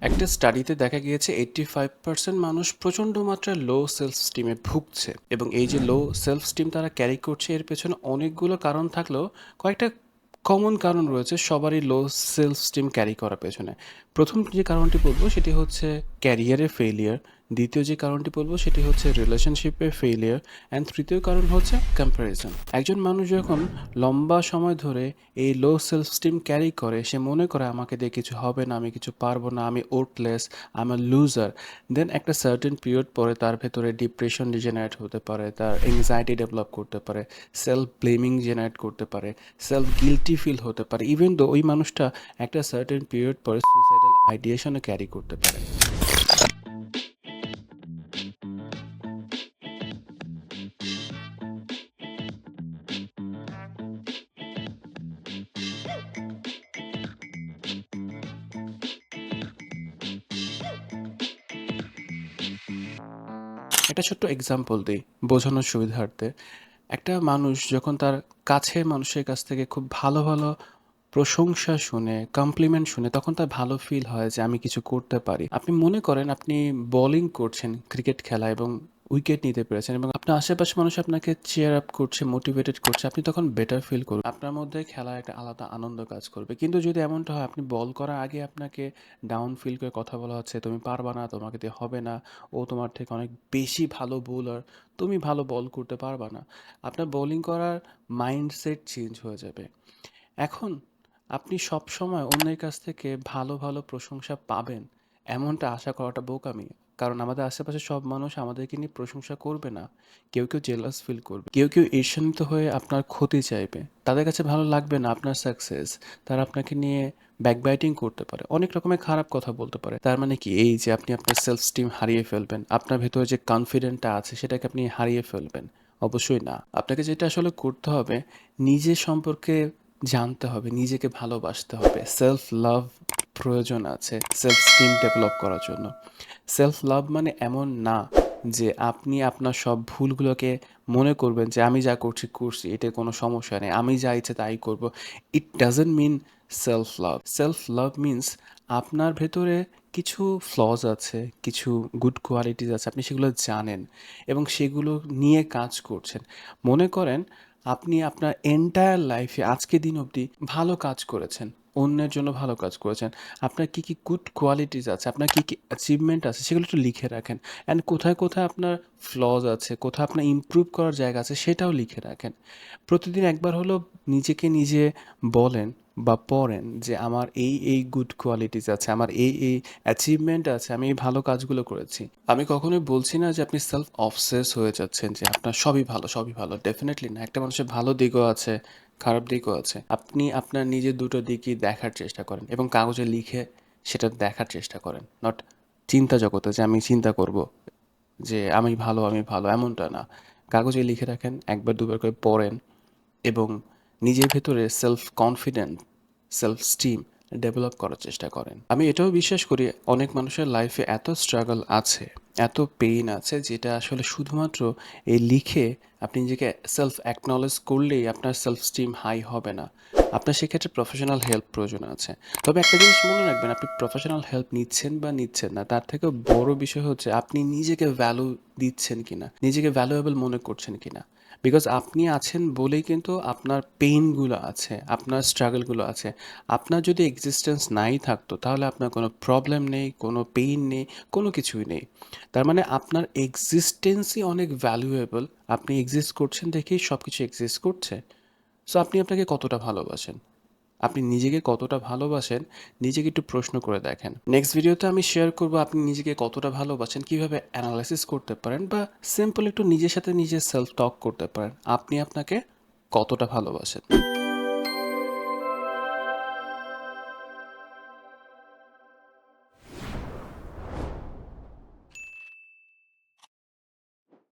একটা স্টাডিতে দেখা গিয়েছে 85% মানুষ প্রচণ্ড মাত্রায় লো সেলফ স্টিমে ভুগছে এবং এই যে লো সেলফ স্টিম তারা ক্যারি করছে এর পেছনে অনেকগুলো কারণ থাকলেও কয়েকটা কমন কারণ রয়েছে সবারই লো সেলফ স্টিম ক্যারি করার পেছনে। প্রথম যে কারণটি বলবো সেটি হচ্ছে ক্যারিয়ারে ফেলিয়ার, দ্বিতীয় যে কারণটি বলবো সেটি হচ্ছে রিলেশনশিপে ফেলিয়ার, অ্যান্ড তৃতীয় কারণ হচ্ছে কম্প্যারিজন। একজন মানুষ যখন লম্বা সময় ধরে এই লো সেলফ স্টিম ক্যারি করে, সে মনে করে আমাকে দিয়ে কিছু হবে না, আমি কিছু পারবো না, আমি ওর্থলেস, আমি লুজার, দেন একটা সার্টেন পিরিয়ড পরে তার ভেতরে ডিপ্রেশন জেনারেট হতে পারে, তার এংজাইটি ডেভেলপ করতে পারে, সেলফ ব্লেমিং জেনারেট করতে পারে, সেলফ গিল্টি ফিল হতে পারে, ইভেন দো ওই মানুষটা একটা সার্টেন পিরিয়ড পরে সুইসাইডাল আইডিয়েশনও ক্যারি করতে পারে। একটা ছোট্ট এক্সাম্পল দিই বোঝানোর সুবিধার্থে। একটা মানুষ যখন তার কাছের মানুষের কাছ থেকে খুব ভালো ভালো প্রশংসা শুনে, কমপ্লিমেন্ট শুনে, তখন তার ভালো ফিল হয় যে আমি কিছু করতে পারি। আপনি মনে করেন আপনি বোলিং করছেন ক্রিকেট খেলা এবং উইকেট নিতে পেরেছেন এবং আপনার আশেপাশের মানুষ আপনাকে চিয়ার আপ করছে, মোটিভেটেড করছে, আপনি তখন বেটার ফিল করবেন। আপনার মধ্যে খেলার একটা আলাদা আনন্দ কাজ করবে। কিন্তু যদি এমনটা হয় আপনি বল করার আগে আপনাকে ডাউন ফিল করে কথা বলা হচ্ছে, তুমি পারবা না, তোমাকে দিয়ে হবে না, ও তোমার থেকে অনেক বেশি ভালো বোলার, তুমি ভালো বল করতে পারবা না, আপনার বোলিং করার মাইন্ডসেট চেঞ্জ হয়ে যাবে। এখন আপনি সবসময় অন্যের কাছ থেকে ভালো ভালো প্রশংসা পাবেন এমনটা আশা করাটা বোকামি। কারণ আমাদের আশেপাশে সব মানুষ আমাদেরকে নিয়ে প্রশংসা করবে না। কেউ কেউ জেলাস ফিল করবে, কেউ কেউ ঈর্ষান্বিত হয়ে আপনার ক্ষতি চাইবে, তাদের কাছে ভালো লাগবে না আপনার সাকসেস, তারা আপনাকে নিয়ে ব্যাকবাইটিং করতে পারে, অনেক রকমের খারাপ কথা বলতে পারে। তার মানে কি এই যে আপনি আপনার সেলফ স্টিম হারিয়ে ফেলবেন, আপনার ভেতরে যে কনফিডেন্টটা আছে সেটাকে আপনি হারিয়ে ফেলবেন? অবশ্যই না। আপনাকে যেটা আসলে করতে হবে, নিজের সম্পর্কে জানতে হবে, নিজেকে ভালোবাসতে হবে। সেলফ লাভ প্রয়োজন আছে সেলফ স্টিম ডেভেলপ করার জন্য। সেলফ লাভ মানে এমন না যে আপনি আপনার সব ভুলগুলোকে মনে করবেন যে আমি যা করছি করছি, এতে কোনো সমস্যা নেই, আমি যা ইচ্ছে তাই করব। It doesn't mean self love. Self love means আপনার ভেতরে কিছু ফ্লজ আছে, কিছু গুড কোয়ালিটিস আছে, আপনি সেগুলো জানেন এবং সেগুলো নিয়ে কাজ করছেন। মনে করেন আপনি আপনার এন্টায়ার লাইফে আজকে দিন অবধি ভালো কাজ করেছেন, অন্যের জন্য ভালো কাজ করেছেন। আপনার কী কী গুড কোয়ালিটিস আছে, আপনার কী কী অ্যাচিভমেন্ট আছে সেগুলো একটু লিখে রাখেন। অ্যান্ড কোথায় কোথায় আপনার ফ্লজ আছে, কোথায় আপনার ইমপ্রুভ করার জায়গা আছে সেটাও লিখে রাখেন। প্রতিদিন একবার হলেও নিজেকে নিজে বলেন বা পড়েন যে আমার এই গুড কোয়ালিটিস আছে, আমার এই অ্যাচিভমেন্ট আছে, আমি এই ভালো কাজগুলো করেছি। আমি কখনোই বলছি না যে আপনি সেলফ অবসেস হয়ে যাচ্ছেন যে আপনার সবই ভালো সবই ভালো, ডেফিনেটলি না। একটা মানুষের ভালো দিকও আছে, খারাপ দিকও আছে। আপনি আপনার নিজের দুটো দিকই দেখার চেষ্টা করেন এবং কাগজে লিখে সেটা দেখার চেষ্টা করেন, নট চিন্তা জগতে যে আমি চিন্তা করব যে আমি ভালো আমি ভালো, এমনটা না। কাগজে লিখে রাখেন, একবার দুবার করে পড়েন এবং নিজের ভেতরে self confident, self steam develop করার চেষ্টা করেন। আমি এটাও বিশ্বাস করি অনেক মানুষের লাইফে এত স্ট্রাগল আছে, এত পেইন আছে, যেটা আসলে শুধুমাত্র এই লিখে আপনি নিজেকে সেলফ অ্যাকনলেজ করলেই আপনার সেলফ স্টিম হাই হবে না। আপনার সেক্ষেত্রে প্রফেশনাল হেল্প প্রয়োজন আছে। তবে একটা জিনিস মনে রাখবেন, আপনি প্রফেশনাল হেল্প নিচ্ছেন বা নিচ্ছেন না, তার থেকেও বড় বিষয় হচ্ছে আপনি নিজেকে ভ্যালু দিচ্ছেন কিনা, নিজেকে ভ্যালুয়েবল মনে করছেন কিনা। বিকজ আপনি আছেন বলেই কিন্তু আপনার পেইনগুলো আছে, আপনার স্ট্রাগলগুলো আছে। আপনার যদি এক্সিস্টেন্স নাই থাকতো তাহলে আপনার কোনো প্রবলেম নেই, কোনো পেইন নেই, কোনো কিছুই নেই। তার মানে আপনার এক্সিস্টেন্সই অনেক ভ্যালুয়েবল। আপনি এক্সিস্ট করছেন দেখেই সব কিছু এক্সিস্ট করছে। সো আপনি আপনাকে কতটা ভালোবাসেন, আপনি নিজেকে কতটা ভালোবাসেন, নিজেকে একটু প্রশ্ন করে দেখেন। নেক্সট ভিডিওতে আমি শেয়ার করব আপনি নিজেকে কতটা ভালোবাসেন, কীভাবে অ্যানালাইসিস করতে পারেন, বা সিম্পল একটু নিজের সাথে নিজের সেলফ টক করতে পারেন আপনি আপনাকে কতটা ভালোবাসেন।